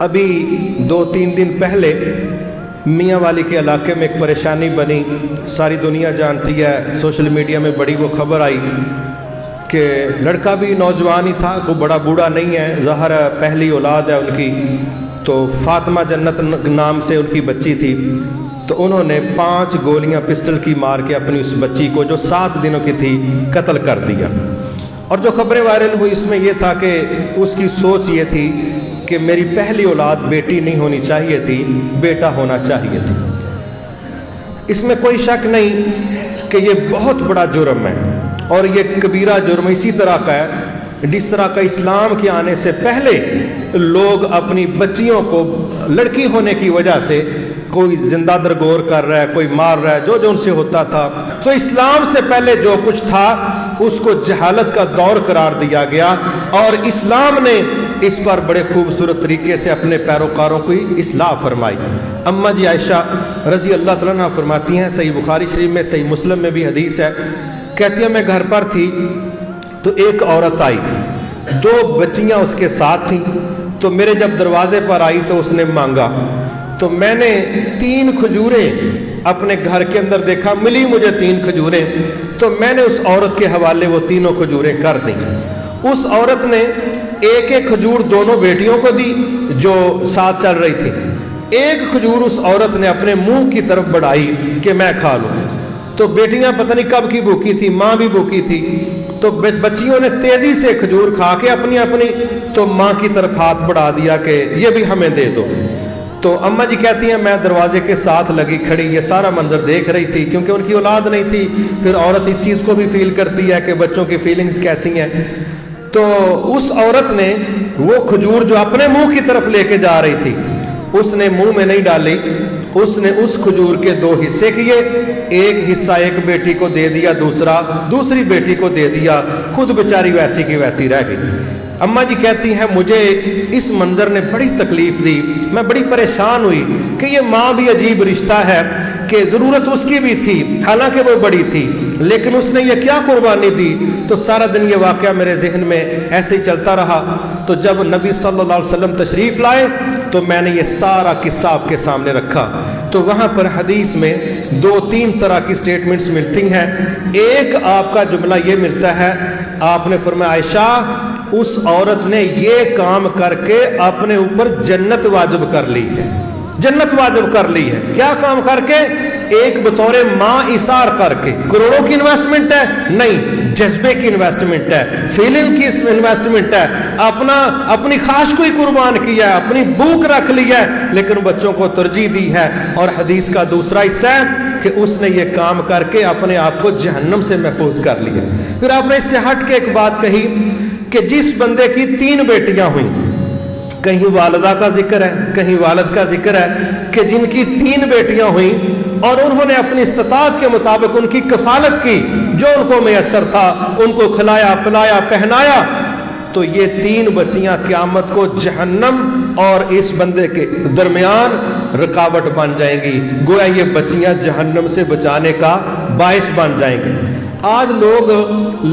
ابھی 2-3 دن پہلے میاں والی کے علاقے میں ایک پریشانی بنی، ساری دنیا جانتی ہے، سوشل میڈیا میں بڑی وہ خبر آئی کہ لڑکا بھی نوجوان ہی تھا، کوئی بڑا بوڑھا نہیں ہے، ظاہر ہے پہلی اولاد ہے ان کی، تو فاطمہ جنت نام سے ان کی بچی تھی، تو انہوں نے 5 گولیاں پسٹل کی مار کے اپنی اس بچی کو جو 7 دنوں کی تھی قتل کر دیا۔ اور جو خبریں وائرل ہوئی اس میں یہ تھا کہ اس کی سوچ یہ تھی کہ میری پہلی اولاد بیٹی نہیں ہونی چاہیے تھی، بیٹا ہونا چاہیے تھی۔ اس میں کوئی شک نہیں کہ یہ بہت بڑا جرم ہے، اور یہ کبیرہ جرم اسی طرح کا ہے جس طرح کا اسلام کے آنے سے پہلے لوگ اپنی بچیوں کو لڑکی ہونے کی وجہ سے کوئی زندہ درگور کر رہا ہے، کوئی مار رہا ہے، جو ان سے ہوتا تھا۔ تو اسلام سے پہلے جو کچھ تھا اس کو جہالت کا دور قرار دیا گیا، اور اسلام نے اس پر بڑے خوبصورت طریقے سے اپنے پیروکاروں کی اصلاح فرمائی۔ اماں جی عائشہ رضی اللہ تعالیٰ عنہ فرماتی ہیں، صحیح بخاری شریف میں، صحیح مسلم میں بھی حدیث ہے، کہتی ہیں میں گھر پر تھی تو ایک عورت آئی، 2 بچیاں اس کے ساتھ تھیں، تو میرے جب دروازے پر آئی تو اس نے مانگا، تو میں نے 3 کھجوریں اپنے گھر کے اندر دیکھا، ملی مجھے 3 کھجوریں، تو میں نے اس عورت کے حوالے وہ تینوں کھجوریں کر دیں۔ اس عورت نے ایک کھجور دونوں بیٹیوں کو دی جو ساتھ چل رہی تھی، ایک کھجور اس عورت نے اپنے منہ کی طرف بڑھائی کہ میں کھا لوں، تو بیٹیاں پتہ نہیں کب کی بھوکی تھی، ماں بھی بھوکی تھی، تو بچیوں نے تیزی سے کھجور کھا کے اپنی تو ماں کی طرف ہاتھ بڑھا دیا کہ یہ بھی ہمیں دے دو۔ تو اماں جی کہتی ہیں میں دروازے کے ساتھ لگی کھڑی یہ سارا منظر دیکھ رہی تھی، کیونکہ ان کی اولاد نہیں تھی، پھر عورت اس چیز کو بھی فیل کرتی ہے کہ بچوں کی فیلنگز کیسی ہیں۔ تو اس عورت نے وہ کھجور جو اپنے منہ کی طرف لے کے جا رہی تھی اس نے منہ میں نہیں ڈالی، اس نے اس کھجور کے 2 حصے کیے، ایک حصہ ایک بیٹی کو دے دیا، دوسری بیٹی کو دے دیا، خود بیچاری ویسی کی ویسی رہ گئی۔ اماں جی کہتی ہیں مجھے اس منظر نے بڑی تکلیف دی، میں بڑی پریشان ہوئی کہ یہ ماں بھی عجیب رشتہ ہے کہ ضرورت اس کی بھی تھی، حالانکہ وہ بڑی تھی، لیکن اس نے یہ کیا قربانی دی۔ تو سارا دن یہ واقعہ میرے ذہن میں ایسے ہی چلتا رہا، تو جب نبی صلی اللہ علیہ وسلم تشریف لائے تو میں نے یہ سارا قصہ آپ کے سامنے رکھا، تو وہاں پر حدیث میں 2-3 طرح کی سٹیٹمنٹس ملتی ہیں۔ ایک آپ کا جملہ یہ ملتا ہے، آپ نے فرمایا عائشہ اس عورت نے یہ کام کر کے اپنے اوپر جنت واجب کر لی ہے، جنت واجب کر لی ہے۔ کیا کام کر کے؟ ایک بطور ماں ایثار کر کے۔ کروڑوں کی انویسٹمنٹ ہے؟ نہیں، جذبے کی انویسٹمنٹ ہے، فیلنگ کی انویسٹمنٹ ہے، اپنی خواہش کو ہی قربان کیا ہے، اپنی بھوک رکھ لی ہے، لیکن بچوں کو ترجیح دی ہے۔ اور حدیث کا دوسرا حصہ ہے کہ اس نے یہ کام کر کے اپنے آپ کو جہنم سے محفوظ کر لیا۔ پھر آپ نے اس سے ہٹ کے ایک بات کہی کہ جس بندے کی 3 بیٹیاں ہوئیں، کہیں والدہ کا ذکر ہے، کہیں والد کا ذکر ہے، کہ جن کی 3 بیٹیاں ہوئیں اور انہوں نے اپنی استطاعت کے مطابق ان کی کفالت کی، جو ان کو میسر تھا، ان کو کھلایا پلایا پہنایا، تو یہ 3 بچیاں قیامت کو جہنم اور اس بندے کے درمیان رکاوٹ بن جائیں گی، گویا یہ بچیاں جہنم سے بچانے کا باعث بن جائیں گی۔ آج لوگ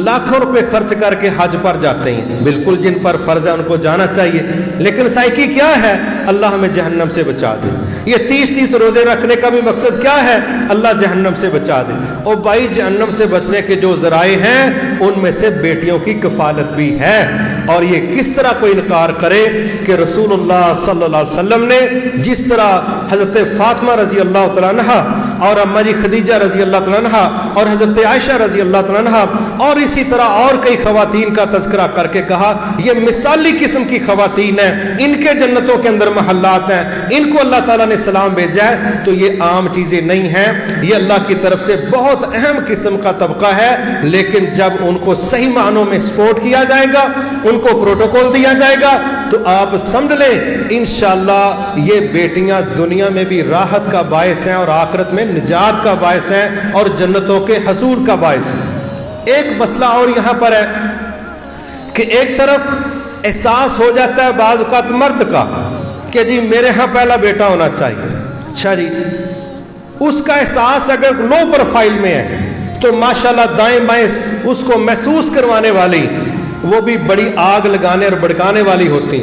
لاکھوں روپے خرچ کر کے حج پر جاتے ہیں، بالکل جن پر فرض ہے ان کو جانا چاہیے، لیکن سائیکی کیا ہے؟ اللہ ہمیں جہنم سے بچا دے۔ یہ 30 روزے رکھنے کا بھی مقصد کیا ہے؟ اللہ جہنم سے بچا دے۔ اور بھائی جہنم سے بچنے کے جو ذرائع ہیں ان میں سے بیٹیوں کی کفالت بھی ہے، اور یہ کس طرح کوئی انکار کرے کہ رسول اللہ صلی اللہ علیہ وسلم نے جس طرح حضرت فاطمہ رضی اللہ تعالیٰ عنہ اور اماں جی خدیجہ رضی اللہ تعالیٰ عنہ اور حضرت عائشہ رضی اللہ تعالیٰ عنہ اور اسی طرح اور کئی خواتین کا تذکرہ کر کے کہا یہ مثالی قسم کی خواتین ہیں، ان کے جنتوں کے اندر محلات ہیں، ان کو اللہ تعالیٰ نے سلام بھیجا ہے، تو یہ عام چیزیں نہیں ہیں، یہ اللہ کی طرف سے بہت اہم قسم کا طبقہ ہے۔ لیکن جب ان کو صحیح معنوں میں سپورٹ کیا جائے گا، ان کو پروٹوکول دیا جائے گا، تو آپ سمجھ لیں انشاءاللہ یہ بیٹیاں دنیا میں بھی راحت کا باعث ہیں اور آخرت میں نجات کا باعث ہیں اور جنتوں کے حصول کا باعث ہیں۔ ایک مسئلہ اور یہاں پر ہے کہ ایک طرف احساس ہو جاتا ہے بعض اوقات مرد کا کہ جی میرے ہاں پہلا بیٹا ہونا چاہیے، اچھا جی، اس کا احساس اگر لو پروفائل میں ہے تو ماشاءاللہ دائیں بائیں اس کو محسوس کروانے والی وہ بھی بڑی آگ لگانے اور بھڑکانے والی ہوتی،